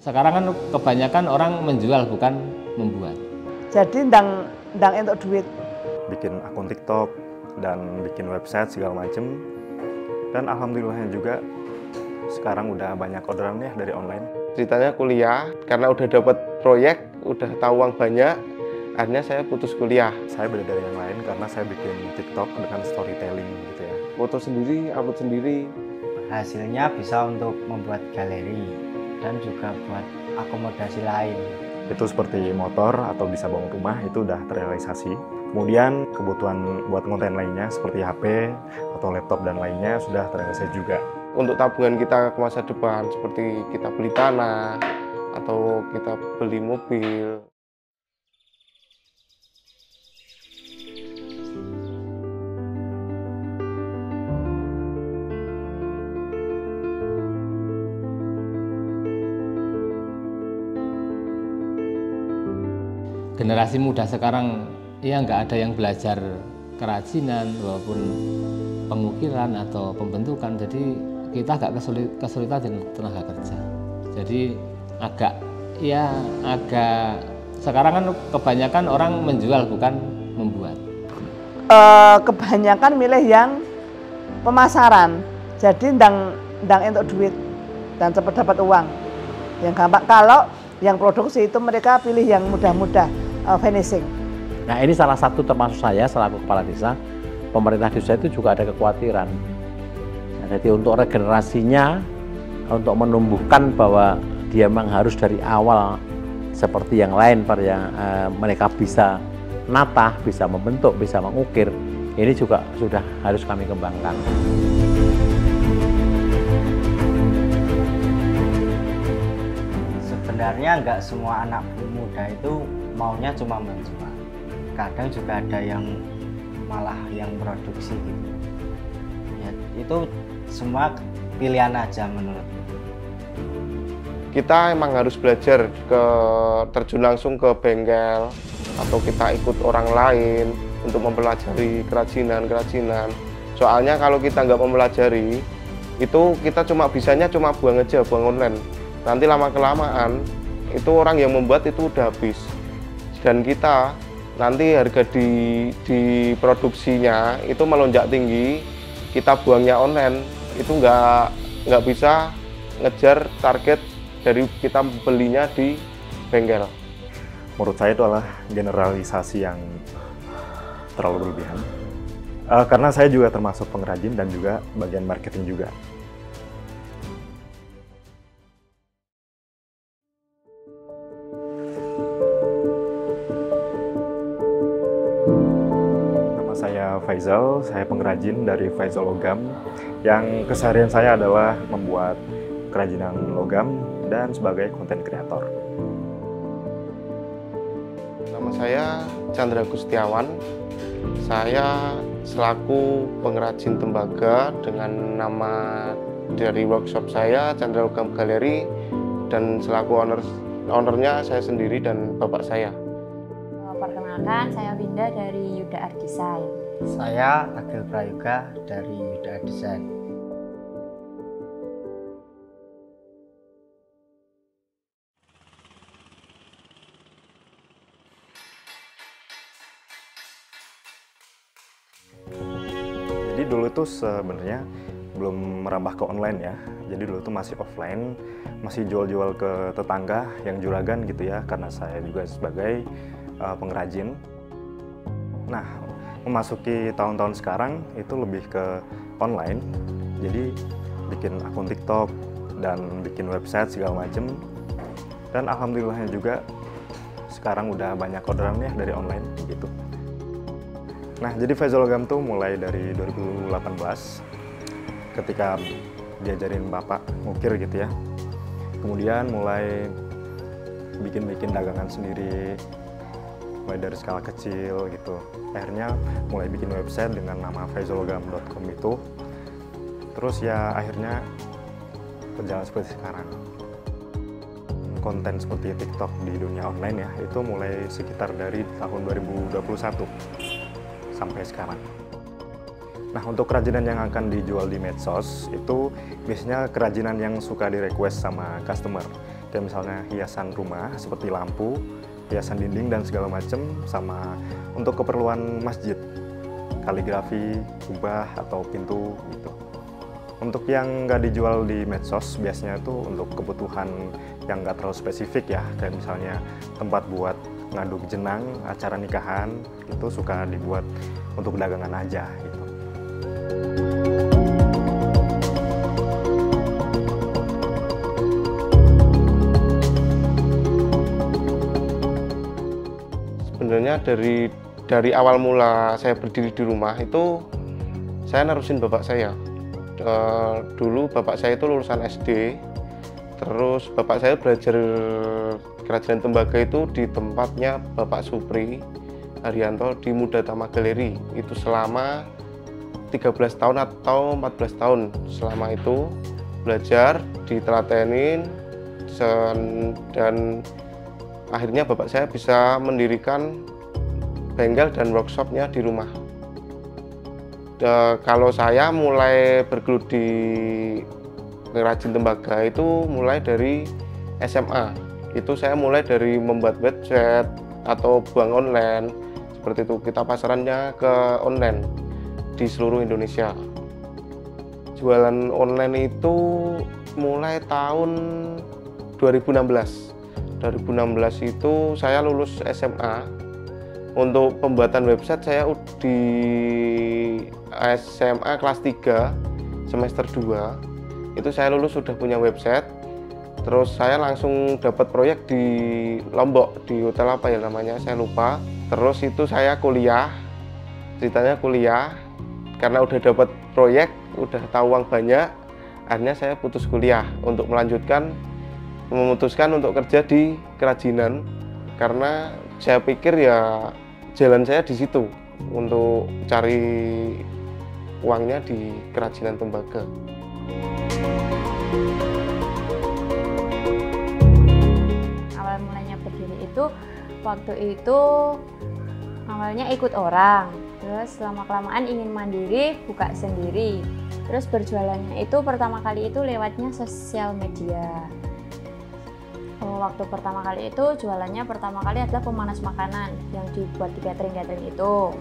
Sekarang kan kebanyakan orang menjual bukan membuat. Jadi ndang entuk duit. Bikin akun TikTok dan bikin website segala macem. Dan alhamdulillahnya juga sekarang udah banyak orderan ya dari online. Ceritanya kuliah, karena udah dapat proyek, udah tahu uang banyak, akhirnya saya putus kuliah. Saya beda dari yang lain karena saya bikin TikTok dengan storytelling gitu ya. Foto sendiri, upload sendiri. Hasilnya bisa untuk membuat galeri dan juga buat akomodasi lain. Itu seperti motor atau bisa bangun rumah itu udah terrealisasi. Kemudian kebutuhan buat konten lainnya seperti HP atau laptop dan lainnya sudah terrealisasi juga. Untuk tabungan kita ke masa depan, seperti kita beli tanah atau kita beli mobil. Generasi muda sekarang ya nggak ada yang belajar kerajinan walaupun pengukiran atau pembentukan, jadi kita agak kesulitan dengan tenaga kerja. Jadi agak sekarang kan kebanyakan orang menjual bukan membuat. Kebanyakan milih yang pemasaran. Jadi ndang entuk duit dan cepat dapat uang. Yang gampang. Kalau yang produksi itu mereka pilih yang mudah-mudah finishing. Nah, ini salah satu termasuk saya selaku kepala desa, pemerintah desa itu juga ada kekhawatiran. Nah, jadi untuk regenerasinya, untuk menumbuhkan bahwa dia memang harus dari awal seperti yang lain, yang mereka bisa natah, bisa membentuk, bisa mengukir, ini juga sudah harus kami kembangkan. Sebenarnya nggak semua anak muda itu maunya cuma menjual. Kadang juga ada yang malah yang produksi gitu. Ya, itu semua pilihan aja menurutku. Kita emang harus belajar terjun langsung ke bengkel atau kita ikut orang lain untuk mempelajari kerajinan. Soalnya kalau kita nggak mempelajari, itu kita bisanya cuma buang online. Nanti lama-kelamaan itu orang yang membuat itu udah habis. Dan kita nanti harga di produksinya itu melonjak tinggi, kita buangnya online, itu nggak bisa ngejar target dari kita belinya di bengkel. Menurut saya itu adalah generalisasi yang terlalu berlebihan. Karena saya juga termasuk pengrajin dan juga bagian marketing juga. Saya Faizal, saya pengrajin dari Faizal Logam, yang keseharian saya adalah membuat kerajinan logam dan sebagai konten kreator. Nama saya Chandra Gustiawan, saya selaku pengrajin tembaga dengan nama dari workshop saya Chandra Logam Galeri, dan selaku ownernya saya sendiri dan bapak saya. Perkenalkan, saya Winda dari Yuda Art Design. Saya Agil Prayoga dari Yuda Art Design. Jadi dulu itu sebenarnya belum merambah ke online ya. Jadi dulu itu masih offline, masih jual-jual ke tetangga yang juragan gitu ya, karena saya juga sebagai pengrajin. Nah, memasuki tahun-tahun sekarang itu lebih ke online. Jadi bikin akun TikTok dan bikin website segala macem. Dan alhamdulillahnya juga sekarang udah banyak orderan ya dari online gitu. Nah, jadi Faizal Logam tuh mulai dari 2018 ketika diajarin bapak ngukir gitu ya. Kemudian mulai bikin-bikin dagangan sendiri, mulai dari skala kecil gitu. Akhirnya mulai bikin website dengan nama faizallogam.com itu. Terus ya akhirnya berjalan seperti sekarang. Konten seperti TikTok di dunia online ya, itu mulai sekitar dari tahun 2021 sampai sekarang. Nah, untuk kerajinan yang akan dijual di medsos itu biasanya kerajinan yang suka di request sama customer. kayak misalnya hiasan rumah seperti lampu, hiasan dinding dan segala macam, sama untuk keperluan masjid, kaligrafi, kubah atau pintu gitu. Untuk yang nggak dijual di medsos biasanya tuh untuk kebutuhan yang nggak terlalu spesifik ya, kayak misalnya tempat buat ngaduk jenang, acara nikahan itu suka dibuat untuk dagangan aja gitu. Sebenarnya dari awal mula saya berdiri di rumah itu saya nerusin bapak saya. Dulu bapak saya itu lulusan SD, terus bapak saya belajar kerajinan tembaga itu di tempatnya Bapak Supri Haryanto di Muda Tama Galeri. Itu selama 13 tahun atau 14 tahun. Selama itu belajar, ditelatenin, dan akhirnya bapak saya bisa mendirikan bengkel dan workshopnya di rumah. Kalau saya mulai bergelut di ngerajin tembaga itu mulai dari SMA. Itu saya mulai dari membuat website atau bank online, seperti itu. Kita pasarannya ke online di seluruh Indonesia. Jualan online itu mulai tahun 2016. 2016 itu saya lulus SMA. Untuk pembuatan website saya di SMA kelas 3 semester 2 itu saya lulus sudah punya website. Terus saya langsung dapat proyek di Lombok, di hotel apa ya namanya saya lupa. Terus itu saya kuliah, ceritanya kuliah karena udah dapat proyek, udah tahu uang banyak, akhirnya saya putus kuliah untuk memutuskan untuk kerja di kerajinan karena saya pikir ya jalan saya di situ untuk cari uangnya di kerajinan tembaga. Awal mulanya berdiri itu waktu itu awalnya ikut orang, terus lama-kelamaan ingin mandiri, buka sendiri. Terus berjualannya itu pertama kali itu lewatnya sosial media. Waktu pertama kali itu jualannya pertama kali adalah pemanas makanan yang dibuat di catering itu.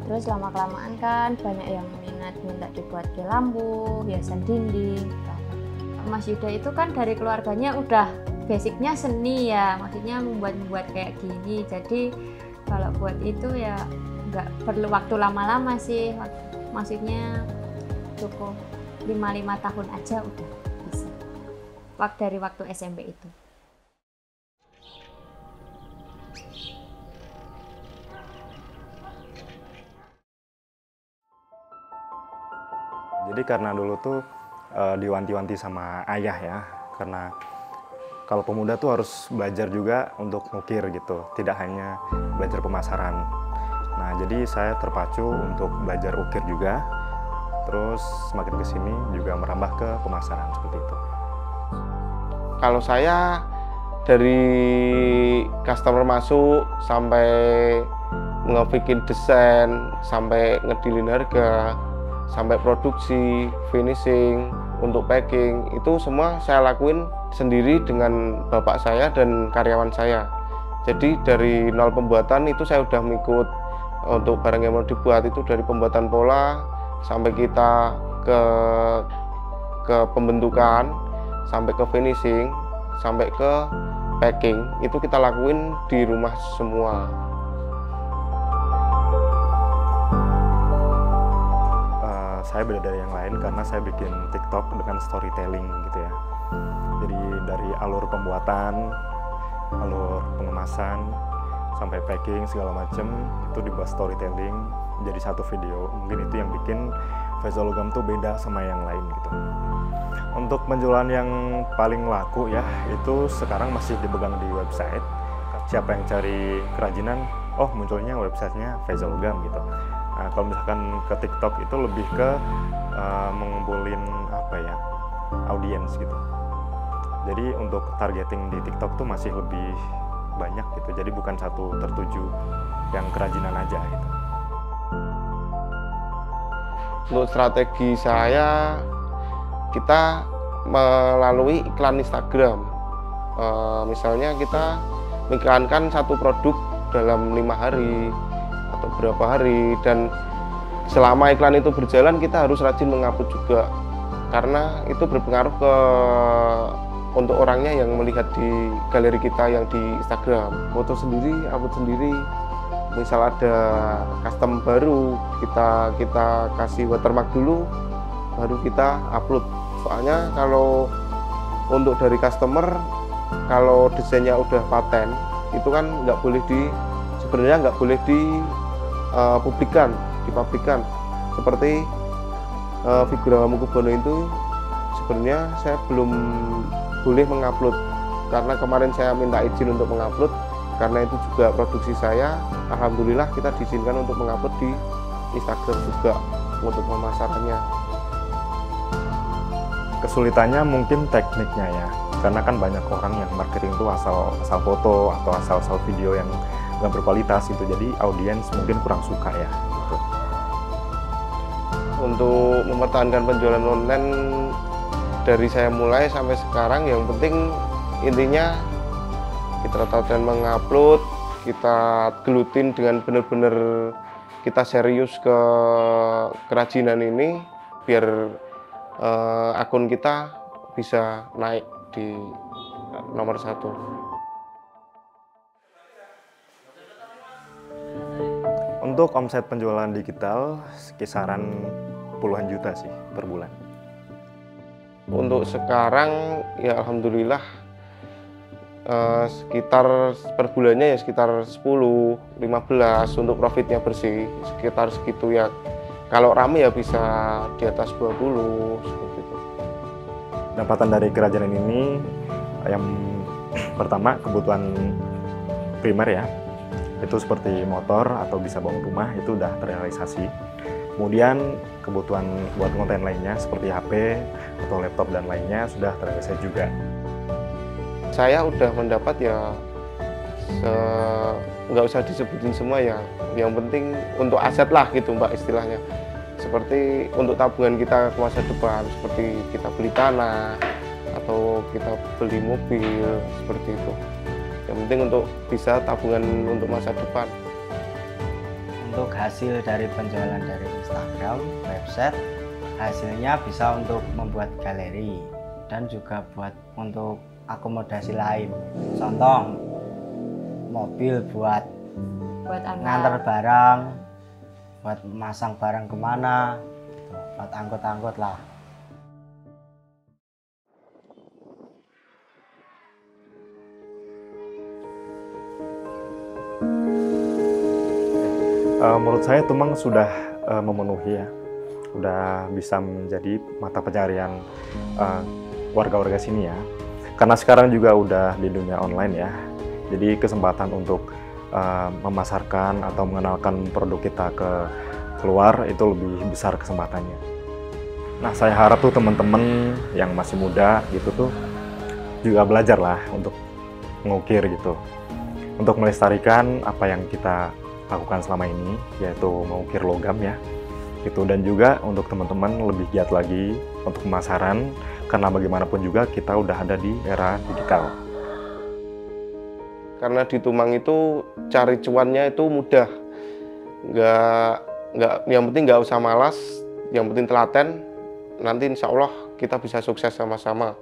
Terus lama-kelamaan kan banyak yang minta dibuat ke lampu, hiasan dinding. Mas Yuda itu kan dari keluarganya udah basicnya seni ya, maksudnya membuat kayak gini. Jadi kalau buat itu ya nggak perlu waktu lama-lama sih, maksudnya cukup 5 tahun aja udah bisa. Dari waktu SMP itu. Jadi karena dulu tuh diwanti-wanti sama ayah ya, karena kalau pemuda tuh harus belajar juga untuk ngukir gitu, tidak hanya belajar pemasaran. Nah jadi saya terpacu untuk belajar ukir juga, terus semakin kesini juga merambah ke pemasaran seperti itu. Kalau saya dari customer masuk sampai ngebikin desain, sampai ngedilin harga, sampai produksi, finishing, untuk packing, itu semua saya lakuin sendiri dengan bapak saya dan karyawan saya. Jadi dari nol pembuatan itu saya udah mengikut untuk barang yang mau dibuat itu dari pembuatan pola sampai kita ke pembentukan, sampai ke finishing, sampai ke packing, itu kita lakuin di rumah semua. Saya beda dari yang lain karena saya bikin TikTok dengan storytelling gitu ya. Jadi dari alur pembuatan, alur pengemasan, sampai packing segala macam itu dibuat storytelling jadi satu video. Mungkin itu yang bikin Faisal Logam tuh beda sama yang lain gitu. Untuk penjualan yang paling laku ya itu sekarang masih dipegang di website. Siapa yang cari kerajinan, oh munculnya websitenya Faisal Logam gitu. Nah, kalau misalkan ke TikTok itu lebih ke mengumpulin apa ya, audiens gitu. Jadi untuk targeting di TikTok tuh masih lebih banyak gitu. Jadi bukan satu tertuju yang kerajinan aja gitu. Untuk strategi saya, kita melalui iklan Instagram. Misalnya kita mengiklankan satu produk dalam 5 hari atau berapa hari, dan selama iklan itu berjalan kita harus rajin mengupload juga, karena itu berpengaruh untuk orangnya yang melihat di galeri kita yang di Instagram. Foto sendiri, upload sendiri. Misal ada custom baru, kita kasih watermark dulu, baru kita upload. Soalnya kalau untuk dari customer, kalau desainnya udah paten, itu kan sebenarnya nggak boleh dipublikkan. Seperti figura Hamengkubuwono itu sebenarnya saya belum boleh mengupload, karena kemarin saya minta izin untuk mengupload, karena itu juga produksi saya. Alhamdulillah kita diizinkan untuk mengupload di Instagram juga untuk pemasarannya. Kesulitannya mungkin tekniknya ya, karena kan banyak orang yang marketing itu asal foto atau asal video yang nggak berkualitas gitu, jadi audiens mungkin kurang suka ya gitu. Untuk mempertahankan penjualan online dari saya mulai sampai sekarang, yang penting intinya kita telaten mengupload, kita gelutin dengan benar-benar kita serius ke kerajinan ini, biar akun kita bisa naik di nomor 1. Untuk omset penjualan digital kisaran puluhan juta sih per bulan. Untuk sekarang ya alhamdulillah sekitar per bulannya ya sekitar 10, 15 untuk profitnya bersih, sekitar segitu ya. Kalau rame ya bisa di atas 20 seperti itu. Pendapatan dari kerajinan ini yang pertama kebutuhan primer ya, itu seperti motor atau bisa bawa rumah, itu udah terrealisasi. Kemudian kebutuhan buat konten lainnya seperti HP atau laptop dan lainnya sudah terrealisasi juga. Saya udah mendapat ya nggak usah disebutin semua ya, yang penting untuk aset lah gitu Mbak istilahnya, seperti untuk tabungan kita ke masa depan, seperti kita beli tanah atau kita beli mobil seperti itu. Yang penting untuk bisa tabungan untuk masa depan. Untuk hasil dari penjualan dari Instagram, website, hasilnya bisa untuk membuat galeri dan juga buat untuk akomodasi lain. Contoh, mobil buat nganter barang, buat masang barang kemana, buat angkut-angkut lah. Menurut saya Tumang sudah memenuhi ya, udah bisa menjadi mata pencarian warga-warga sini ya. Karena sekarang juga udah di dunia online ya, jadi kesempatan untuk memasarkan atau mengenalkan produk kita ke keluar itu lebih besar kesempatannya. Nah, saya harap tuh teman-teman yang masih muda gitu tuh juga belajar lah untuk mengukir gitu, untuk melestarikan apa yang kita lakukan selama ini, yaitu mengukir logam ya gitu. Dan juga untuk teman-teman lebih giat lagi untuk pemasaran, karena bagaimanapun juga kita udah ada di era digital. Karena di Tumang itu cari cuannya itu mudah, yang penting nggak usah malas, yang penting telaten, nanti insya Allah kita bisa sukses sama-sama.